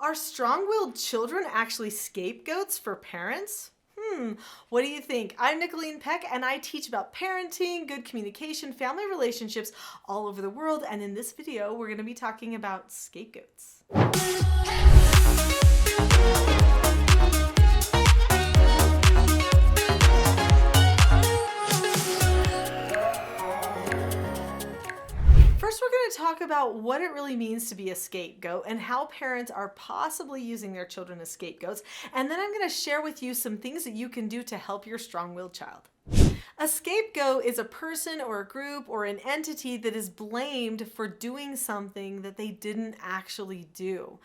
Are strong-willed children actually scapegoats for parents? What do you think? I'm Nicholeen Peck, and I teach about parenting, good communication, family relationships all over the world. And in this video, we're going to be talking about scapegoats. First, we're going to talk about what it really means to be a scapegoat and how parents are possibly using their children as scapegoats. And then I'm going to share with you some things that you can do to help your strong-willed child. A scapegoat is a person or a group or an entity that is blamed for doing something that they didn't actually do.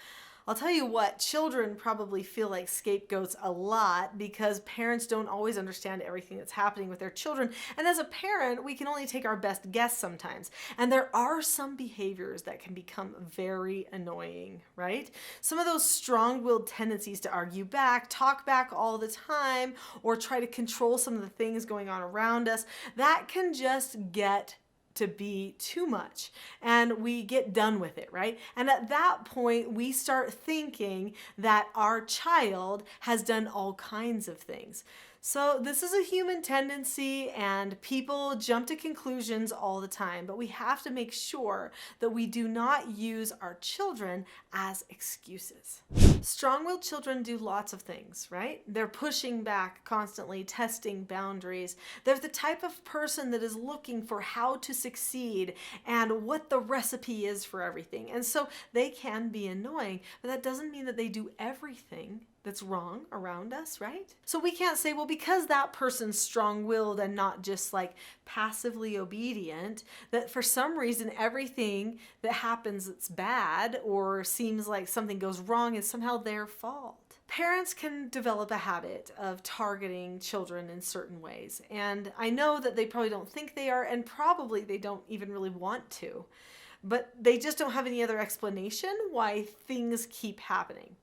I'll tell you what, children probably feel like scapegoats a lot because parents don't always understand everything that's happening with their children. And as a parent, we can only take our best guess sometimes. And there are some behaviors that can become very annoying, right? Some of those strong-willed tendencies to argue back, talk back all the time, or try to control some of the things going on around us, that can just get to be too much, and we get done with it, right? And at that point, we start thinking that our child has done all kinds of things. So this is a human tendency, and people jump to conclusions all the time, but we have to make sure that we do not use our children as excuses. Strong-willed children do lots of things, right? They're pushing back constantly, testing boundaries. They're the type of person that is looking for how to succeed and what the recipe is for everything. And so they can be annoying, but that doesn't mean that they do everything that's wrong around us, right? So we can't say, well, because that person's strong-willed and not just like passively obedient, that for some reason everything that happens that's bad or seems like something goes wrong is somehow their fault. Parents can develop a habit of targeting children in certain ways, and I know that they probably don't think they are, and probably they don't even really want to, but they just don't have any other explanation why things keep happening.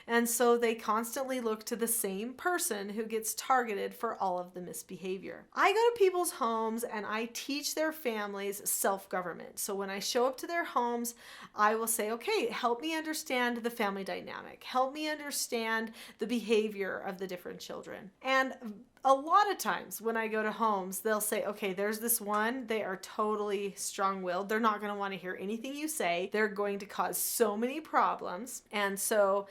And so they constantly look to the same person who gets targeted for all of the misbehavior. I go to people's homes and I teach their families self-government. So when I show up to their homes, I will say, okay, help me understand the family dynamic. Help me understand the behavior of the different children. And a lot of times when I go to homes, they'll say, okay, there's this one, they are totally strong-willed. They're not going to want to hear anything you say. They're going to cause so many problems. And so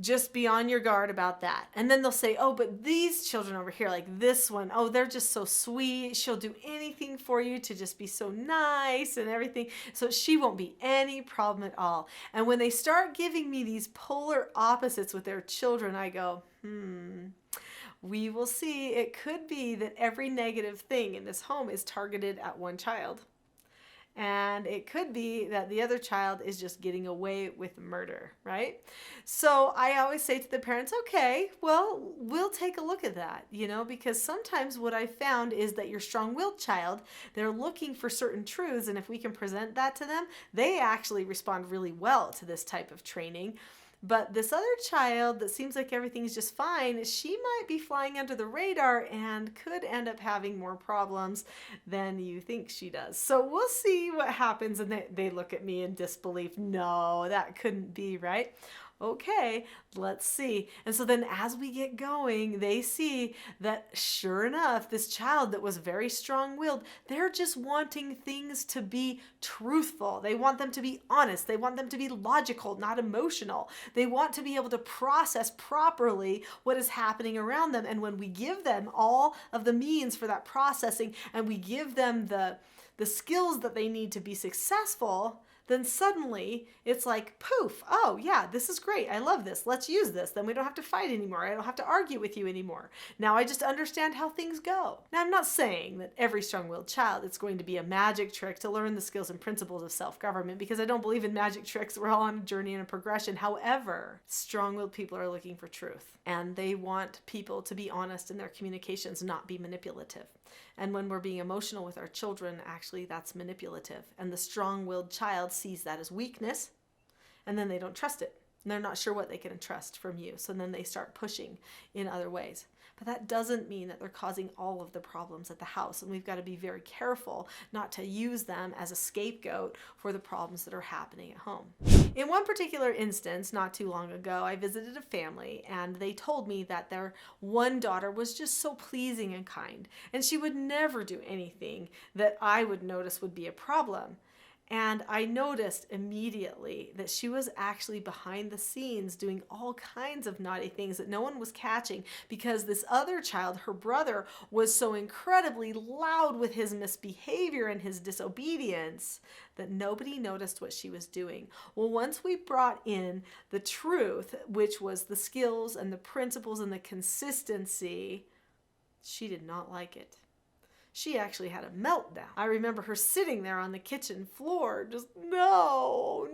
just be on your guard about that. And then they'll say, oh, but these children over here, like this one, oh, they're just so sweet. She'll do anything for you to just be so nice and everything. So she won't be any problem at all. And when they start giving me these polar opposites with their children, I go, we will see. It could be that every negative thing in this home is targeted at one child. And it could be that the other child is just getting away with murder, right? So I always say to the parents, okay, well, we'll take a look at that, because sometimes what I found is that your strong-willed child, they're looking for certain truths, and if we can present that to them, they actually respond really well to this type of training. But this other child that seems like everything's just fine, she might be flying under the radar and could end up having more problems than you think she does. So we'll see what happens. And they look at me in disbelief. No, that couldn't be, right? Okay, let's see. And so then as we get going, they see that sure enough, this child that was very strong-willed, they're just wanting things to be truthful. They want them to be honest. They want them to be logical, not emotional. They want to be able to process properly what is happening around them. And when we give them all of the means for that processing and we give them the skills that they need to be successful, then suddenly it's like, poof, oh yeah, this is great. I love this. Let's use this. Then we don't have to fight anymore. I don't have to argue with you anymore. Now I just understand how things go. Now I'm not saying that every strong-willed child, it's going to be a magic trick to learn the skills and principles of self-government, because I don't believe in magic tricks. We're all on a journey and a progression. However, strong-willed people are looking for truth, and they want people to be honest in their communications, not be manipulative. And when we're being emotional with our children, actually that's manipulative. And the strong-willed child sees that as weakness, and then they don't trust it. And they're not sure what they can trust from you. So then they start pushing in other ways. But that doesn't mean that they're causing all of the problems at the house. And we've got to be very careful not to use them as a scapegoat for the problems that are happening at home. In one particular instance, not too long ago, I visited a family and they told me that their one daughter was just so pleasing and kind, and she would never do anything that I would notice would be a problem. And I noticed immediately that she was actually behind the scenes doing all kinds of naughty things that no one was catching because this other child, her brother, was so incredibly loud with his misbehavior and his disobedience that nobody noticed what she was doing. Well, once we brought in the truth, which was the skills and the principles and the consistency, she did not like it. She actually had a meltdown. I remember her sitting there on the kitchen floor, just, no,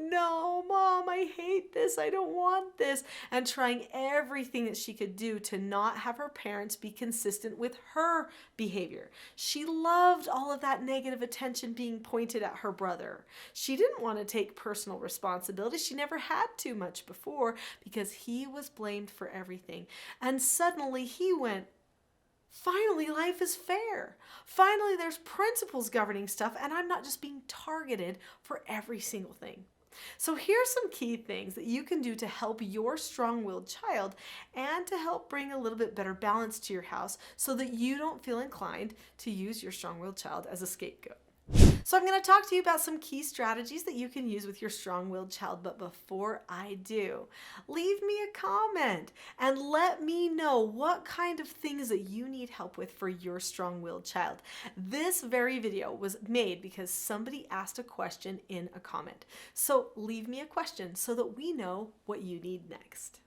Mom, I hate this, I don't want this, and trying everything that she could do to not have her parents be consistent with her behavior. She loved all of that negative attention being pointed at her brother. She didn't want to take personal responsibility. She never had too much before because he was blamed for everything. And suddenly he went, finally, life is fair. Finally, there's principles governing stuff, and I'm not just being targeted for every single thing. So here's some key things that you can do to help your strong-willed child and to help bring a little bit better balance to your house so that you don't feel inclined to use your strong-willed child as a scapegoat. So I'm going to talk to you about some key strategies that you can use with your strong-willed child. But before I do, leave me a comment and let me know what kind of things that you need help with for your strong-willed child. This very video was made because somebody asked a question in a comment. So leave me a question so that we know what you need next.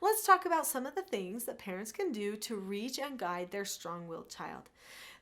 Let's talk about some of the things that parents can do to reach and guide their strong-willed child.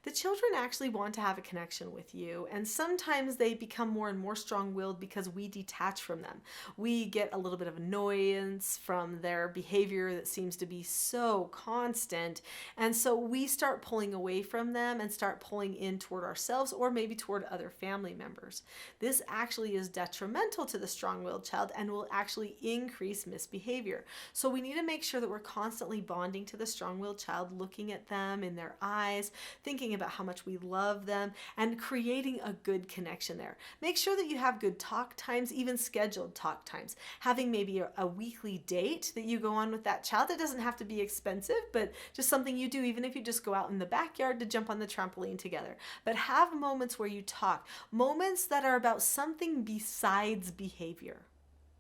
The children actually want to have a connection with you, and sometimes they become more and more strong-willed because we detach from them. We get a little bit of annoyance from their behavior that seems to be so constant, and so we start pulling away from them and start pulling in toward ourselves or maybe toward other family members. This actually is detrimental to the strong-willed child and will actually increase misbehavior. So we need to make sure that we're constantly bonding to the strong-willed child, looking at them in their eyes, thinking about how much we love them, and creating a good connection there. Make sure that you have good talk times, even scheduled talk times. Having maybe a weekly date that you go on with that child. It doesn't have to be expensive, but just something you do, even if you just go out in the backyard to jump on the trampoline together. But have moments where you talk, moments that are about something besides behavior.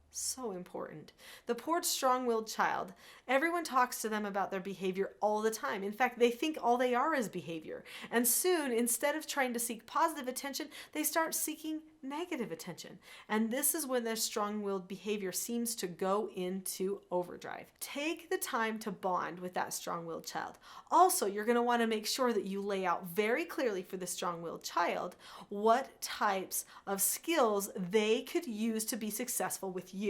So important. The poor strong-willed child, everyone talks to them about their behavior all the time. In fact, they think all they are is behavior. And soon, instead of trying to seek positive attention, they start seeking negative attention. And this is when their strong-willed behavior seems to go into overdrive. Take the time to bond with that strong-willed child. Also, you're going to want to make sure that you lay out very clearly for the strong-willed child what types of skills they could use to be successful with you.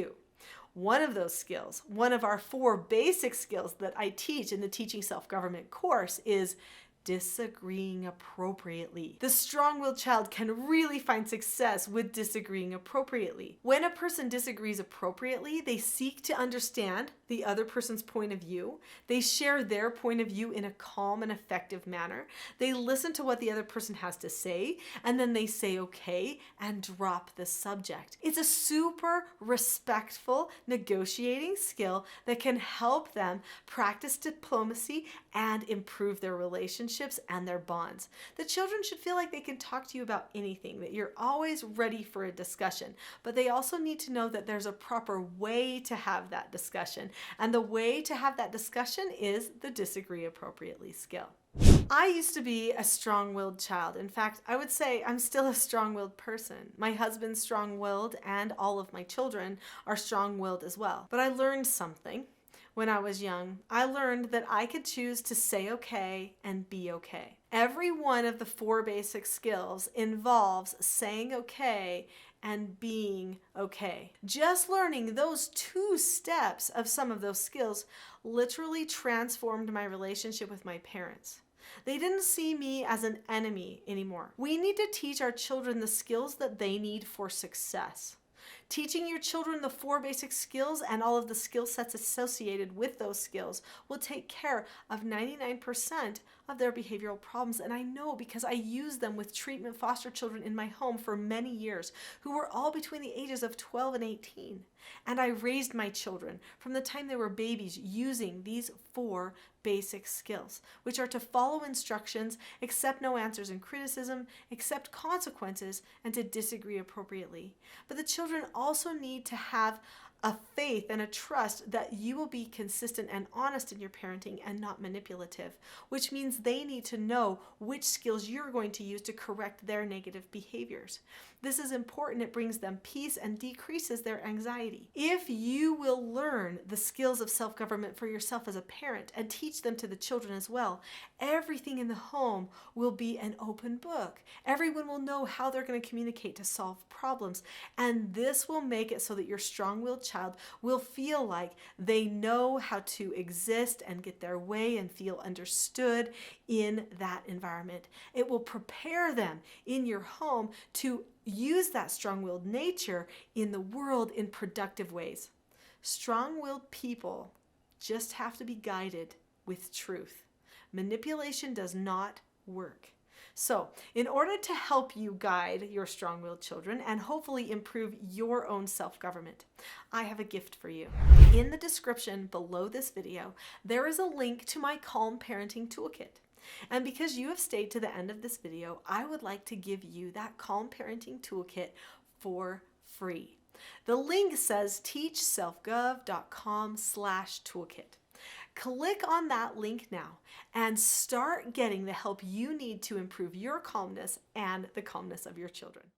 One of those skills, one of our 4 basic skills that I teach in the Teaching Self-Government course is disagreeing appropriately. The strong-willed child can really find success with disagreeing appropriately. When a person disagrees appropriately, they seek to understand the other person's point of view. They share their point of view in a calm and effective manner. They listen to what the other person has to say, and then they say okay and drop the subject. It's a super respectful negotiating skill that can help them practice diplomacy and improve their relationships and their bonds. The children should feel like they can talk to you about anything, that you're always ready for a discussion, but they also need to know that there's a proper way to have that discussion, and the way to have that discussion is the disagree appropriately skill. I used to be a strong-willed child. In fact, I would say I'm still a strong-willed person. My husband's strong-willed and all of my children are strong-willed as well. But I learned something. When I was young, I learned that I could choose to say okay and be okay. Every one of the 4 basic skills involves saying okay and being okay. Just learning those 2 steps of some of those skills literally transformed my relationship with my parents. They didn't see me as an enemy anymore. We need to teach our children the skills that they need for success. Teaching your children the 4 basic skills and all of the skill sets associated with those skills will take care of 99% of their behavioral problems. And I know because I used them with treatment foster children in my home for many years who were all between the ages of 12 and 18. And I raised my children from the time they were babies using these 4 basic skills, which are to follow instructions, accept no answers and criticism, accept consequences, and to disagree appropriately. But the children also need to have a faith and a trust that you will be consistent and honest in your parenting and not manipulative, which means they need to know which skills you're going to use to correct their negative behaviors. This is important. It brings them peace and decreases their anxiety. If you will learn the skills of self-government for yourself as a parent and teach them to the children as well, everything in the home will be an open book. Everyone will know how they're going to communicate to solve problems, and this will make it so that your strong-willed child will feel like they know how to exist and get their way and feel understood in that environment. It will prepare them in your home to use that strong-willed nature in the world in productive ways. Strong-willed people just have to be guided with truth. Manipulation does not work. So, in order to help you guide your strong-willed children and hopefully improve your own self-government, I have a gift for you. In the description below this video, there is a link to my Calm Parenting Toolkit. And because you have stayed to the end of this video, I would like to give you that Calm Parenting Toolkit for free. The link says teachselfgov.com/toolkit. Click on that link now and start getting the help you need to improve your calmness and the calmness of your children.